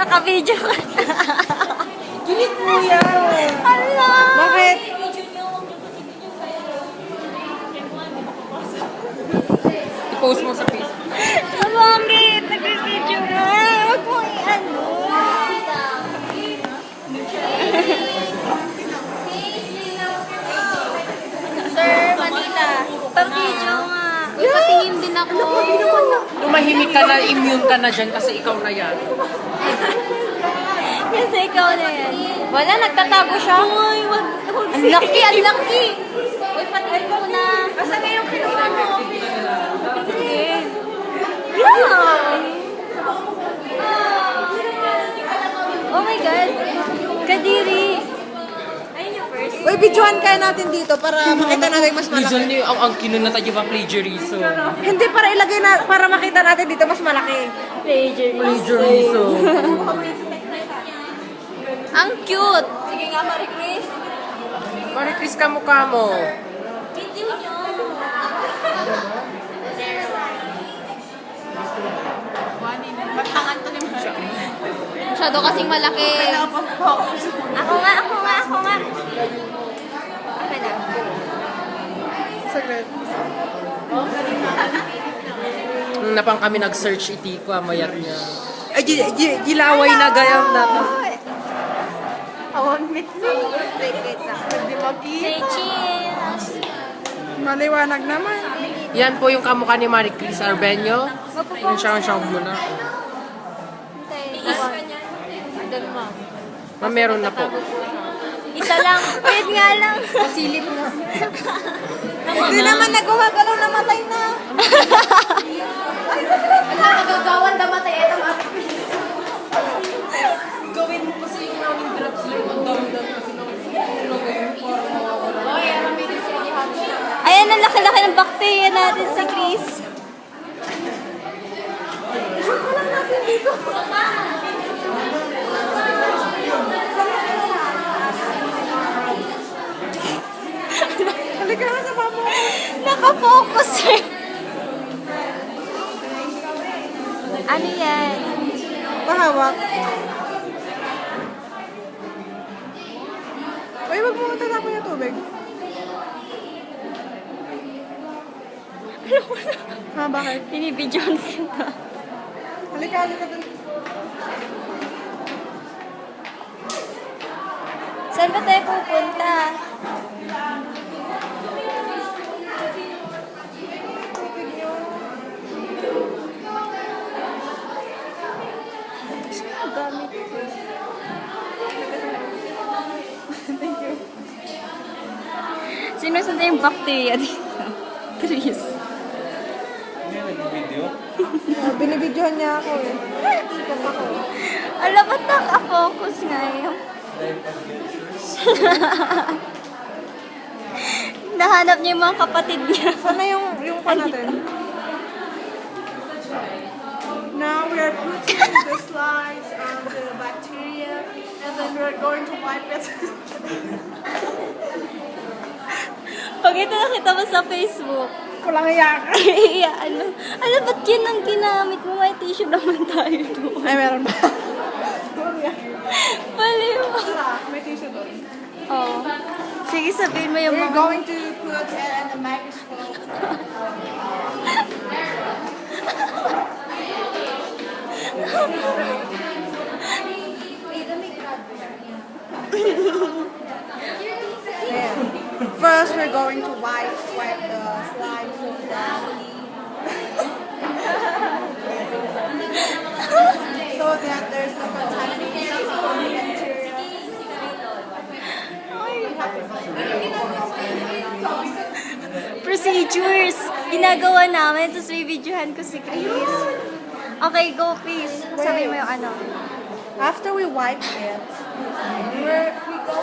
Naka-video ka. Kilit mo yan. Hala! Bakit? I-post mo sa Facebook. Bakit? Nag-video ka. Huwag mo i-ano. Sir, Manila. Pag-video nga. Uy, patingin din ako. Tumahimik ka na, immune ka na dyan kasi ikaw na yan. Kasi ikaw na yan. Wala, nagtatago siya. Uy, wag. Ang laki, ang laki. Uy, patingin mo na. Asa na yung kinuha mo? Patingin. Yeah. Oh my God. Kadiri. Ayun yung first. Uy, videohan kaya natin dito para makita natin mas malaki. Reason niyo ang kinunata niyo ba plagiarism? Hindi, para ilagay na, para makita natin dito mas malaki. Plagiarism. Ang cute. Sige nga, Marie Chris. Marie Chris ka mukha mo. Video nyo. Matangan to ni Marie. Masyado kasing malaki. Ako nga. Okay na. Saglit. Napang kami nag-search itiko, mayat niya. Ay, gilaway na gayam na to. Say cheers. Maliwanag naman. Yan po yung kamukha ni Marie Chris Arbeño. Yung siyang muna. Meron na po. Isa lang. Wait nga lang. Pasilip na. Hindi naman nagumagalaw, namatay na. Nagagawan na matay. Ito mati. Gawin mo kasi yung aming drugs lang. Ang dami-dami kasi Ayan, ang laki-laki ng bacteria natin si Chris. Halika na sa mama. Nakafocus eh. Ano yan? Pahawak. Uy, wag mo matatapon yung tubig. Ha, bakit? Binibidyoan kita. Halika dun. Saan ba tayo pupunta? Saan ang gamit ko? Thank you. Sino saan yung bacteria dito? Chris. Binibidyohan niya ako eh. Sikat ako. Alam ba't naka-focus ngayon? Nahanap niya yung mga kapatid niya. Sana yung pa natin? Now we are putting the slides on the bacteria and then we're going to wipe it. Pag ito nakita mo sa Facebook, Kulang iyak. ano ba't yun ang ginamit mo? May tissue naman tayo doon. Ay, meron ba? Baliw. May tissue doon. Oh. Sige, sabihin mo yung We're mga... going to put it in the microscope. First, we're going to wipe the slime so that there's no contamination on the bacteria. Procedures. Ginagawa namin. Tapos bibidyohan ko si Chris. Okay, go Chris. Sabi mo yung ano. After we wipe it, we go